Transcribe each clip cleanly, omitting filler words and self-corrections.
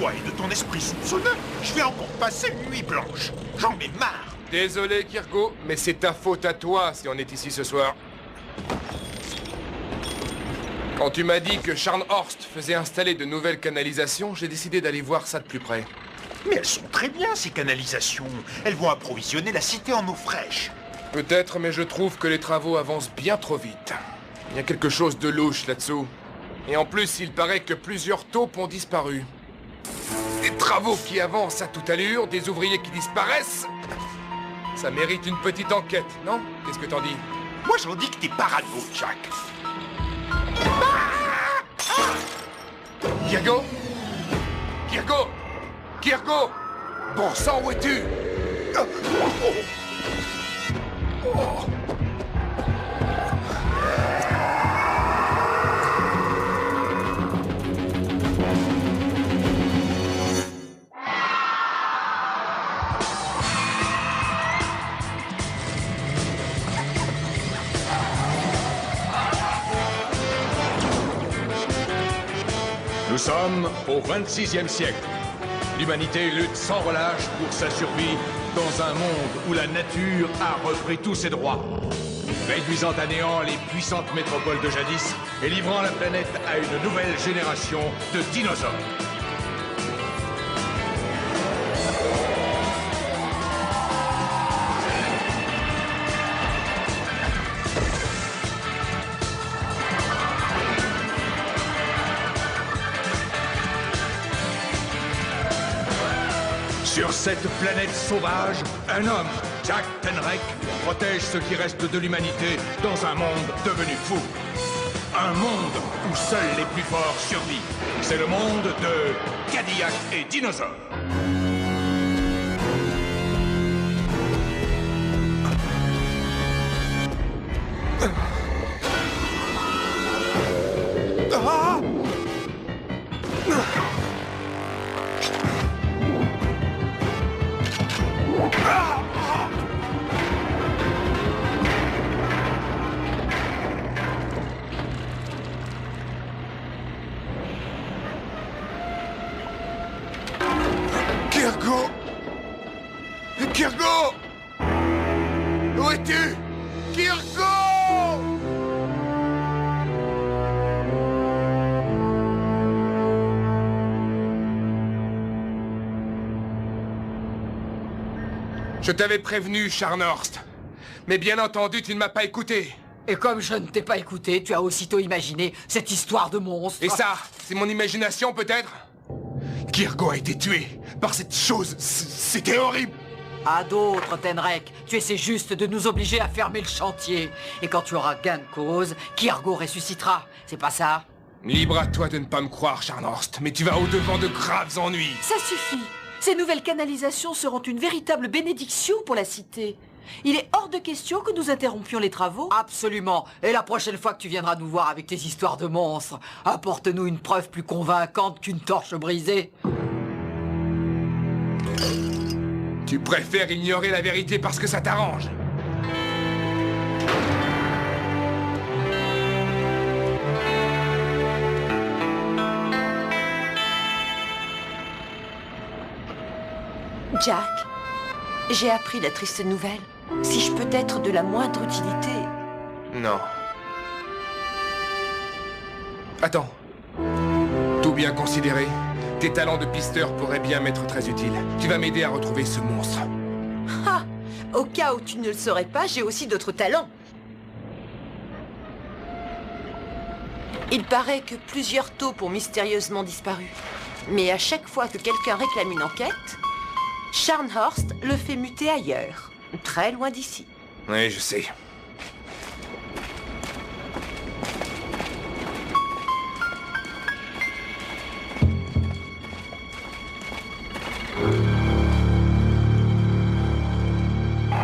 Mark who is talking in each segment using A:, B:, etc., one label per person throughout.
A: toi et de ton esprit soupçonneux, je vais encore passer une nuit blanche. J'en ai marre.
B: Désolé, Kirko, mais c'est ta faute à toi si on est ici ce soir. Quand tu m'as dit que Scharnhorst faisait installer de nouvelles canalisations, j'ai décidé d'aller voir ça de plus près.
A: Mais elles sont très bien, ces canalisations. Elles vont approvisionner la cité en eau fraîche.
B: Peut-être, mais je trouve que les travaux avancent bien trop vite. Il y a quelque chose de louche là-dessous. Et en plus, il paraît que plusieurs taupes ont disparu. Des travaux qui avancent à toute allure, des ouvriers qui disparaissent. Ça mérite une petite enquête, non? Qu'est-ce que t'en dis?
A: Moi, j'en dis que t'es parano, Jack.
B: Kirko? Kirko? Kirko? Bon sang, où es-tu?
C: Nous sommes au 26e siècle. L'humanité lutte sans relâche pour sa survie dans un monde où la nature a repris tous ses droits. Réduisant à néant les puissantes métropoles de jadis et livrant la planète à une nouvelle génération de dinosaures. Sur cette planète sauvage, un homme, Jack Tenrek, protège ce qui reste de l'humanité dans un monde devenu fou. Un monde où seuls les plus forts survivent. C'est le monde de Cadillac et dinosaures.
B: Kirko! Kirko! Où es-tu? Kirko! Je t'avais prévenu, Scharnhorst. Mais bien entendu, tu ne m'as pas écouté.
D: Et comme je ne t'ai pas écouté, tu as aussitôt imaginé cette histoire de monstre.
B: Et ça, c'est mon imagination peut-être? Kirko a été tué par cette chose. C'était horrible.
D: À d'autres, Tenrek. Tu essaies juste de nous obliger à fermer le chantier. Et quand tu auras gain de cause, Kirko ressuscitera. C'est pas ça?
B: Libre à toi de ne pas me croire, Scharnhorst, mais tu vas au-devant de graves ennuis.
E: Ça suffit. Ces nouvelles canalisations seront une véritable bénédiction pour la cité. Il est hors de question que nous interrompions les travaux.
D: Absolument. Et la prochaine fois que tu viendras nous voir avec tes histoires de monstres, apporte-nous une preuve plus convaincante qu'une torche brisée.
B: Tu préfères ignorer la vérité parce que ça t'arrange.
E: Jack, j'ai appris la triste nouvelle. Si je peux être de la moindre utilité...
B: Non. Attends. Tout bien considéré, tes talents de pisteur pourraient bien m'être très utiles. Tu vas m'aider à retrouver ce monstre.
E: Ah! Au cas où tu ne le saurais pas, j'ai aussi d'autres talents. Il paraît que plusieurs taupes ont mystérieusement disparu. Mais à chaque fois que quelqu'un réclame une enquête, Scharnhorst le fait muter ailleurs, très loin d'ici.
B: Oui, je sais.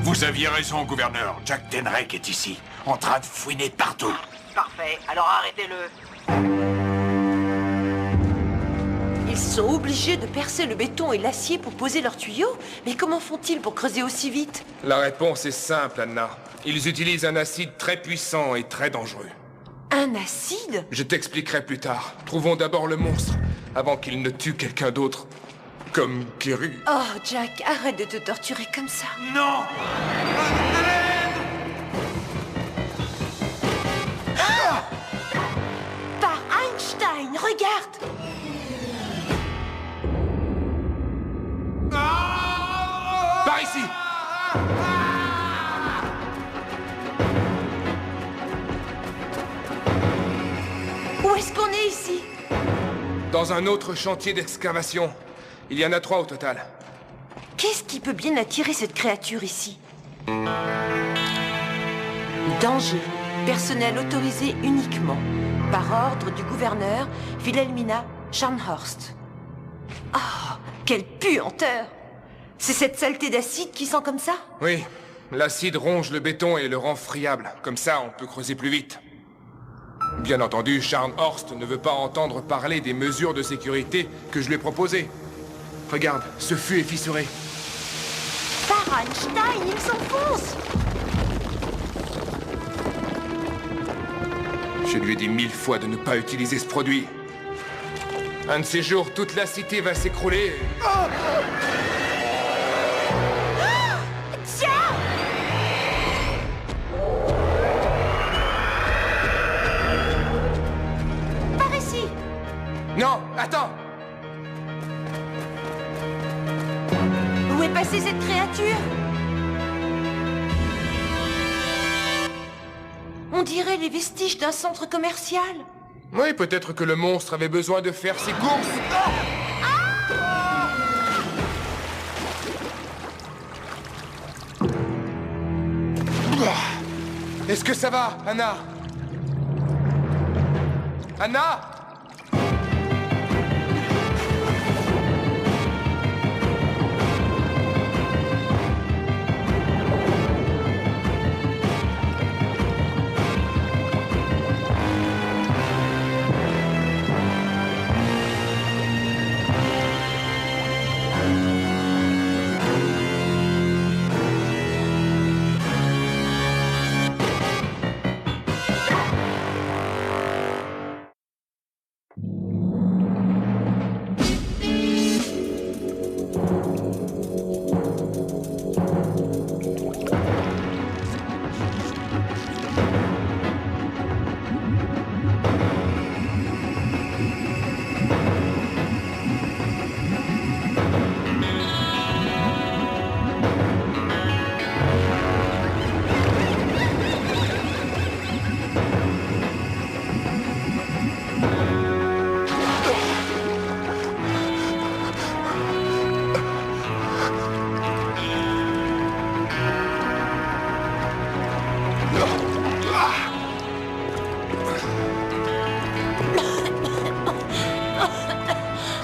A: Vous aviez raison, gouverneur. Jack Tenrek est ici, en train de fouiner partout.
D: Parfait, alors arrêtez-le.
E: Ils sont obligés de percer le béton et l'acier pour poser leurs tuyaux. Mais comment font-ils pour creuser aussi vite?
B: La réponse est simple, Anna. Ils utilisent un acide très puissant et très dangereux.
E: Un acide?
B: Je t'expliquerai plus tard. Trouvons d'abord le monstre. avant qu'il ne tue quelqu'un d'autre. Comme Kerry.
E: Oh, Jack, arrête de te torturer comme ça.
A: Non!
E: Par Einstein, regarde!
B: Par ici!
E: Où est-ce qu'on est ici?
B: Dans un autre chantier d'excavation. Il y en a 3 au total.
E: Qu'est-ce qui peut bien attirer cette créature ici? Danger. Personnel autorisé uniquement. Par ordre du gouverneur, Wilhelmina Scharnhorst. Oh, quelle puanteur! C'est cette saleté d'acide qui sent comme ça?
B: Oui, l'acide ronge le béton et le rend friable. Comme ça, on peut creuser plus vite. Bien entendu, Scharnhorst ne veut pas entendre parler des mesures de sécurité que je lui ai proposées. Regarde, ce fût est fissuré.
E: Par Einstein, il s'enfonce!
B: Je lui ai dit 1000 fois de ne pas utiliser ce produit. Un de ces jours, toute la cité va s'écrouler.
E: Tiens! Par ici!
B: Non, attends!
E: Où est passée cette créature? On dirait les vestiges d'un centre commercial.
B: Oui, peut-être que le monstre avait besoin de faire ses courses. Est-ce que ça va, Anna? Anna?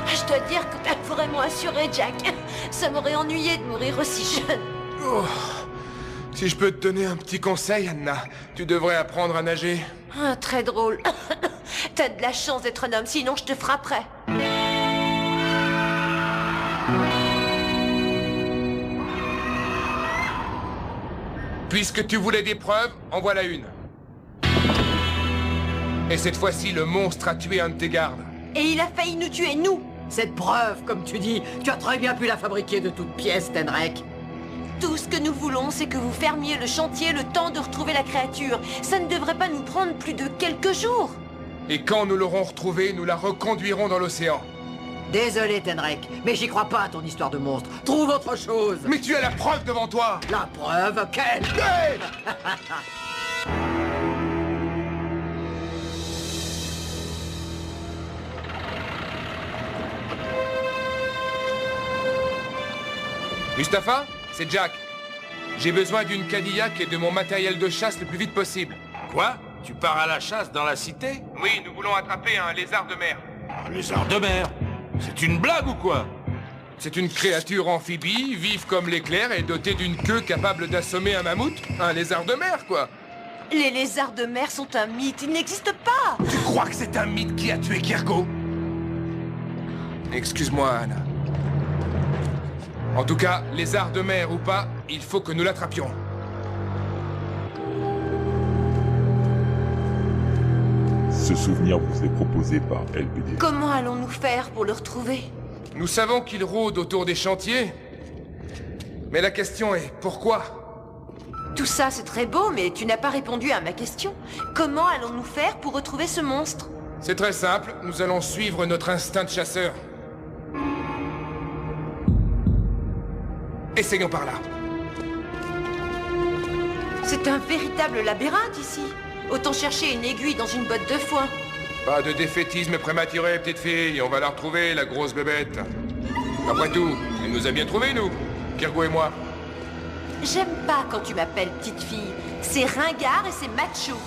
E: Je dois dire que t'as vraiment assuré, Jack. Ça m'aurait ennuyé de mourir aussi jeune.
B: Oh. Si je peux te donner un petit conseil, Anna, tu devrais apprendre à nager.
E: Ah, très drôle. T'as de la chance d'être un homme, sinon je te frapperais.
B: Puisque tu voulais des preuves, en voilà une. Et cette fois-ci, le monstre a tué un de tes gardes.
E: Et il a failli nous tuer, nous.
D: Cette preuve, comme tu dis, tu as très bien pu la fabriquer de toutes pièces, Tenrek.
E: Tout ce que nous voulons, c'est que vous fermiez le chantier le temps de retrouver la créature. Ça ne devrait pas nous prendre plus de quelques jours.
B: Et quand nous l'aurons retrouvée, nous la reconduirons dans l'océan.
D: Désolé, Tenrek, mais j'y crois pas à ton histoire de monstre. Trouve autre chose.
B: Mais tu as la preuve devant toi!
D: La preuve, quelle?
B: Hey! Mustapha, c'est Jack. J'ai besoin d'une Cadillac et de mon matériel de chasse le plus vite possible.
A: Quoi? Tu pars à la chasse dans la cité?
B: Oui, nous voulons attraper un lézard de mer.
A: Un lézard de mer? C'est une blague ou quoi?
B: C'est une créature amphibie, vive comme l'éclair et dotée d'une queue capable d'assommer un mammouth. Un lézard de mer, quoi.
E: Les lézards de mer sont un mythe, ils n'existent pas.
B: Tu crois que c'est un mythe qui a tué Kirko? Excuse-moi, Anna. En tout cas, lézard de mer ou pas, il faut que nous l'attrapions.
F: Ce souvenir vous est proposé par LBD.
E: Comment allons-nous faire pour le retrouver?
B: Nous savons qu'il rôde autour des chantiers. Mais la question est, pourquoi?
E: Tout ça, c'est très beau, mais tu n'as pas répondu à ma question. Comment allons-nous faire pour retrouver ce monstre?
B: C'est très simple, nous allons suivre notre instinct de chasseur. Essayons par là.
E: C'est un véritable labyrinthe ici. Autant chercher une aiguille dans une botte de foin.
B: Pas de défaitisme prématuré, petite fille. On va la retrouver, la grosse bébête. Après tout, elle nous a bien trouvés, nous, Kirgo et moi.
E: J'aime pas quand tu m'appelles petite fille. C'est ringard et c'est macho.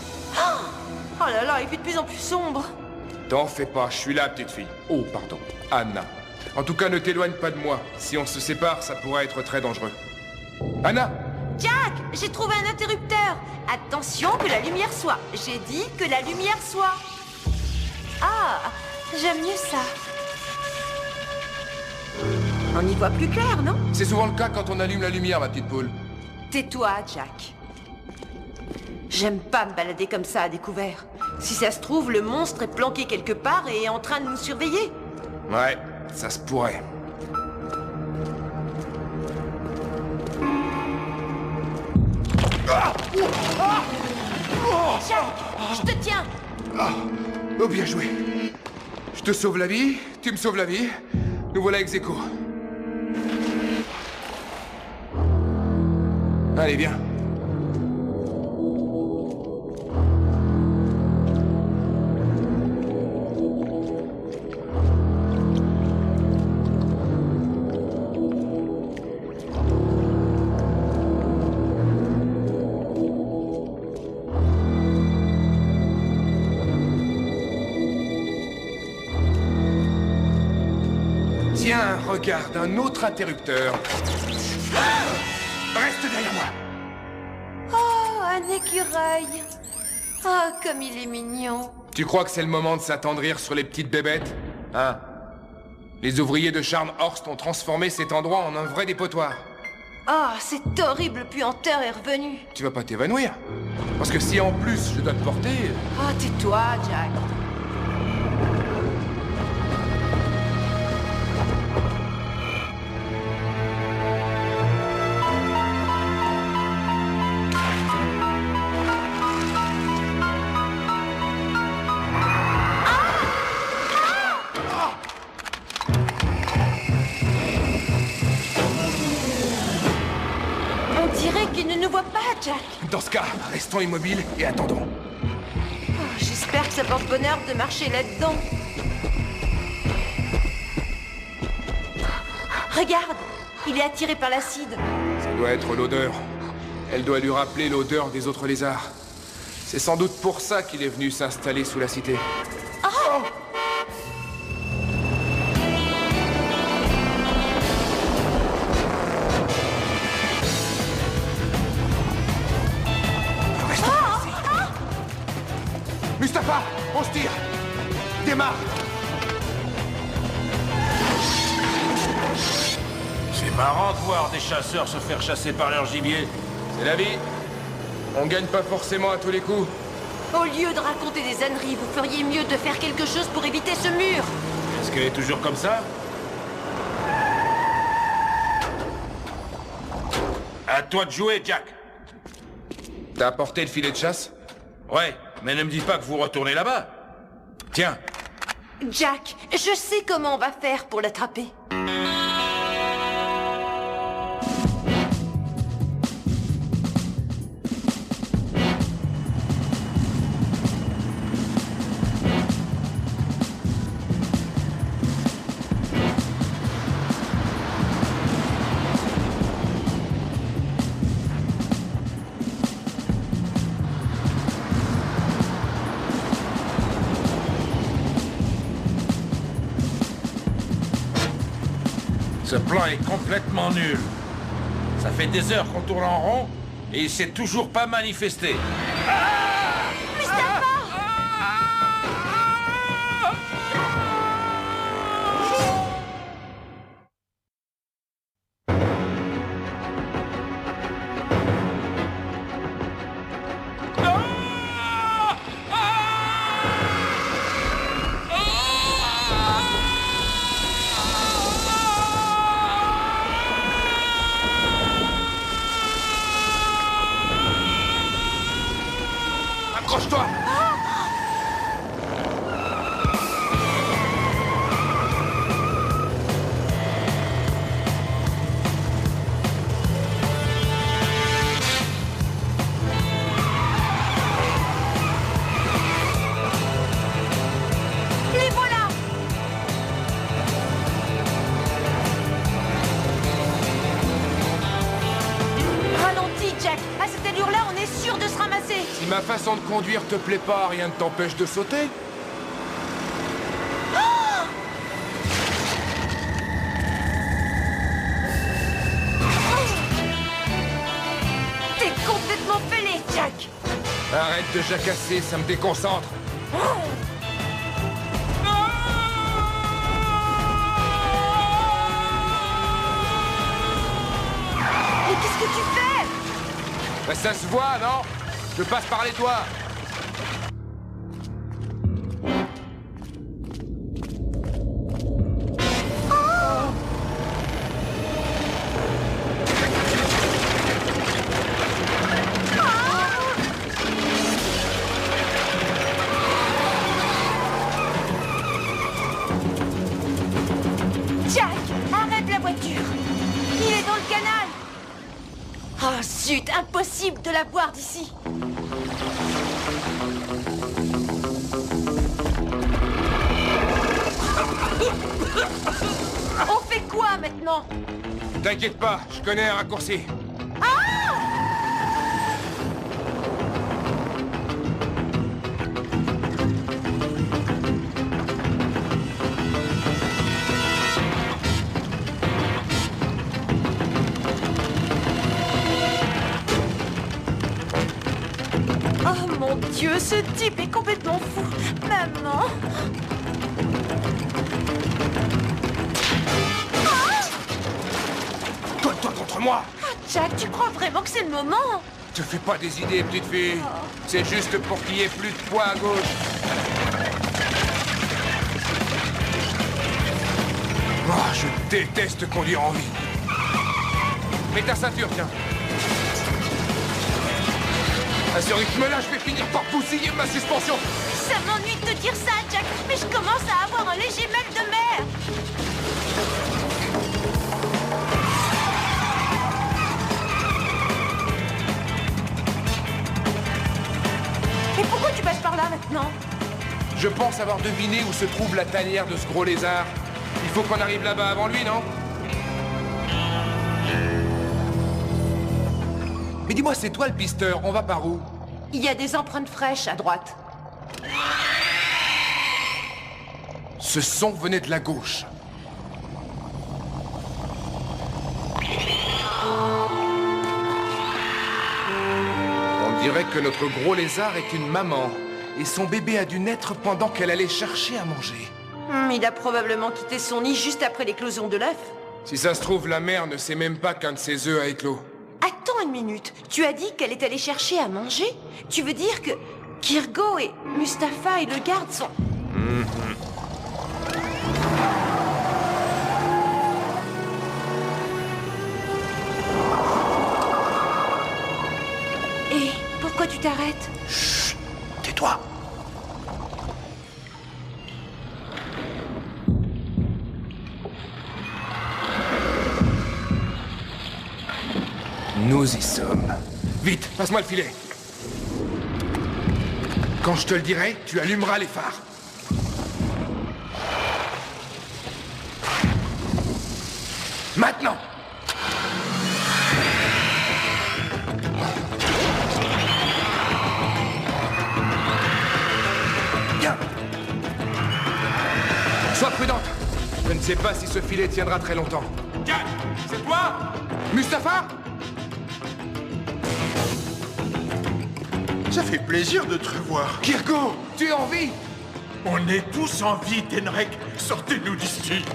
E: Oh là là, il fait de plus en plus sombre.
B: T'en fais pas, je suis là, petite fille. Oh, pardon, Anna. En tout cas, ne t'éloigne pas de moi. Si on se sépare, ça pourrait être très dangereux. Anna!
E: Jack, j'ai trouvé un interrupteur. Attention que la lumière soit. J'ai dit que la lumière soit. Ah, j'aime mieux ça. On y voit plus clair, non?
B: C'est souvent le cas quand on allume la lumière, ma petite poule.
E: Tais-toi, Jack. J'aime pas me balader comme ça à découvert. Si ça se trouve, le monstre est planqué quelque part et est en train de nous surveiller.
B: Ouais, ça se pourrait.
E: Jack, je te tiens.
B: Oh, bien joué. Je te sauve la vie, tu me sauves la vie. Nous voilà ex aequo. Allez, viens. Tiens, regarde, un autre interrupteur. Reste derrière moi.
E: Oh, un écureuil. Oh, comme il est mignon.
B: Tu crois que c'est le moment de s'attendrir sur les petites bébêtes? Hein? Les ouvriers de Scharnhorst ont transformé cet endroit en un vrai dépotoir.
E: Oh, cette horrible puanteur est revenue.
B: Tu vas pas t'évanouir? Parce que si en plus je dois te porter...
E: Oh, tais-toi, Jack. On dirait qu'il ne nous voit pas, Jack.
B: Dans ce cas, restons immobiles et attendons.
E: Oh, j'espère que ça porte bonheur de marcher là-dedans. Regarde, il est attiré par l'acide.
B: Ça doit être l'odeur. Elle doit lui rappeler l'odeur des autres lézards. C'est sans doute pour ça qu'il est venu s'installer sous la cité.
E: Oh!
B: Mustapha, on se tire! Démarre!
A: C'est marrant de voir des chasseurs se faire chasser par leur gibier.
B: C'est la vie. On gagne pas forcément à tous les coups.
E: Au lieu de raconter des âneries, vous feriez mieux de faire quelque chose pour éviter ce mur.
A: Est-ce qu'elle est toujours comme ça? À toi de jouer, Jack.
B: T'as apporté le filet de chasse?
A: Ouais, mais ne me dis pas que vous retournez là-bas. Tiens,
E: Jack, je sais comment on va faire pour l'attraper.
A: ce plan est complètement nul. Ça fait des heures qu'on tourne en rond et il s'est toujours pas manifesté.
E: Les voilà! Ralentis, Jack. À cette allure-là, on est sûr de se ramasser.
B: Si ma façon de conduire te plaît pas, rien ne t'empêche de sauter.
E: T'es complètement fêlé, Jack.
B: Arrête de jacasser, ça me déconcentre.
E: Mais qu'est-ce que tu fais?
B: Bah, ça se voit, non? Je passe par les toits.
E: Jack, arrête la voiture. Il est dans le canal. Oh zut, impossible de la voir d'ici. On fait quoi maintenant?
B: T'inquiète pas, je connais un raccourci.
E: Oh mon Dieu, ce type est complètement fou. Maman.
B: Colle-toi contre moi.
E: Jack, tu crois vraiment que c'est le moment?
B: Te fais pas des idées, petite fille. C'est juste pour qu'il y ait plus de poids à gauche. Oh, je déteste conduire en ville. Mets ta ceinture, tiens. À ce rythme-là, je vais finir par bousiller ma suspension.
E: Ça m'ennuie de te dire ça, Jack, mais je commence à avoir un léger mal de mer. Et pourquoi tu passes par là maintenant?
B: Je pense avoir deviné où se trouve la tanière de ce gros lézard. Il faut qu'on arrive là-bas avant lui, non? Mais dis-moi, c'est toi le pisteur, on va par où?
E: Il y a des empreintes fraîches à droite.
B: Ce son venait de la gauche. On dirait que notre gros lézard est une maman. Et son bébé a dû naître pendant qu'elle allait chercher à manger.
E: Il a probablement quitté son nid juste après l'éclosion de l'œuf.
B: Si ça se trouve, la mère ne sait même pas qu'un de ses œufs a éclos.
E: Attends une minute. Tu as dit qu'elle est allée chercher à manger? Tu veux dire que Kirgo et Mustapha et le garde sont... Et pourquoi tu t'arrêtes?
B: Chut, tais-toi. Nous y sommes. Vite, passe-moi le filet. Quand je te le dirai, tu allumeras les phares. Maintenant! Bien! Sois prudente. Je ne sais pas si ce filet tiendra très longtemps.
A: Jack, c'est toi?
B: Mustapha?
G: Ça fait plaisir de te revoir.
B: Kirgo, tu es en vie?
G: On est tous en vie, Tenrek. Sortez-nous d'ici.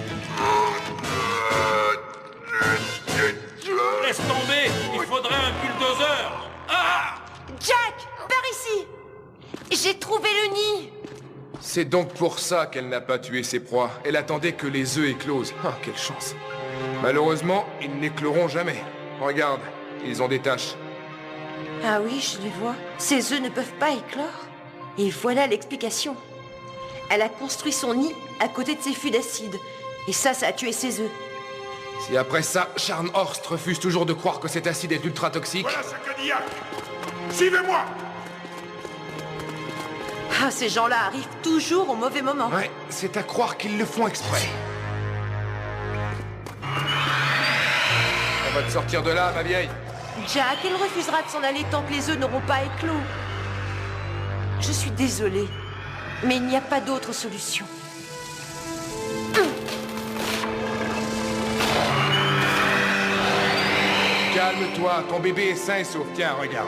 A: Laisse tomber, il faudrait un bulldozer. Ah!
E: Jack, par ici! J'ai trouvé le nid!
B: C'est donc pour ça qu'elle n'a pas tué ses proies. Elle attendait que les œufs éclosent. Ah, quelle chance. Malheureusement, ils n'écloront jamais. Regarde, ils ont des taches.
E: Ah oui, je les vois. Ces œufs ne peuvent pas éclore. Et voilà l'explication. Elle a construit son nid à côté de ses fûts d'acide. Et ça a tué ses œufs.
B: Si après ça, Scharnhorst refuse toujours de croire que cet acide est ultra toxique...
G: Voilà ce que dit Yak. Suivez-moi.
E: Ah, ces gens-là arrivent toujours au mauvais moment.
B: Ouais, c'est à croire qu'ils le font exprès. On va te sortir de là, ma vieille.
E: Jack, elle refusera de s'en aller tant que les œufs n'auront pas éclos. Je suis désolée, mais il n'y a pas d'autre solution.
B: Calme-toi, ton bébé est sain et sauf. Tiens, regarde.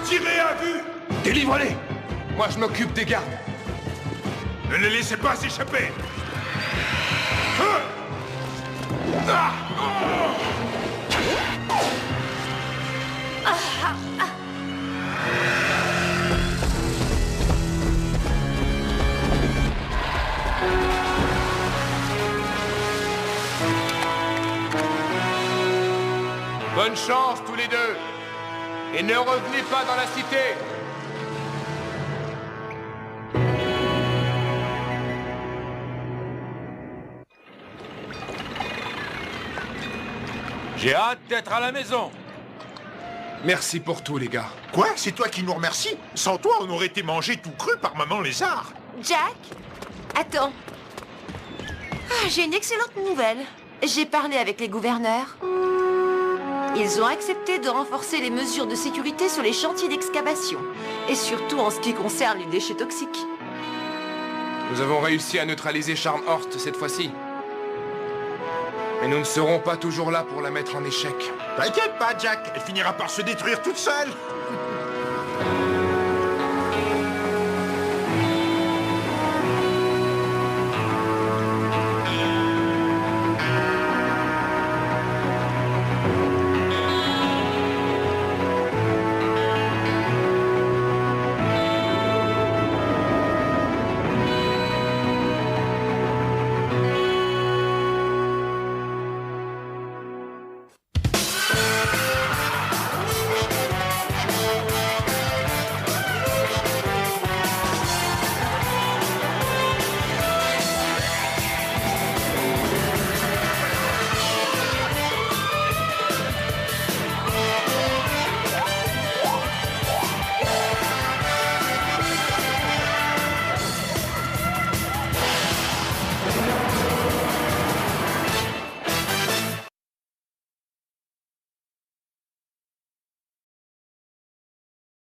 G: Tirez à vue.
B: Délivre-les! Moi, je m'occupe des gardes.
G: Ne les laissez pas s'échapper. Hein? Ah!
B: Bonne chance, tous les deux. Et ne revenez pas dans la cité.
A: J'ai hâte d'être à la maison.
B: Merci pour tout, les gars.
G: Quoi? C'est toi qui nous remercies? Sans toi, on aurait été mangé tout cru par Maman Lézard.
E: Jack? Attends. Ah, j'ai une excellente nouvelle. J'ai parlé avec les gouverneurs. Ils ont accepté de renforcer les mesures de sécurité sur les chantiers d'excavation. Et surtout en ce qui concerne les déchets toxiques.
B: Nous avons réussi à neutraliser Scharnhorst cette fois-ci. Mais nous ne serons pas toujours là pour la mettre en échec.
G: T'inquiète pas, Jack. Elle finira par se détruire toute seule.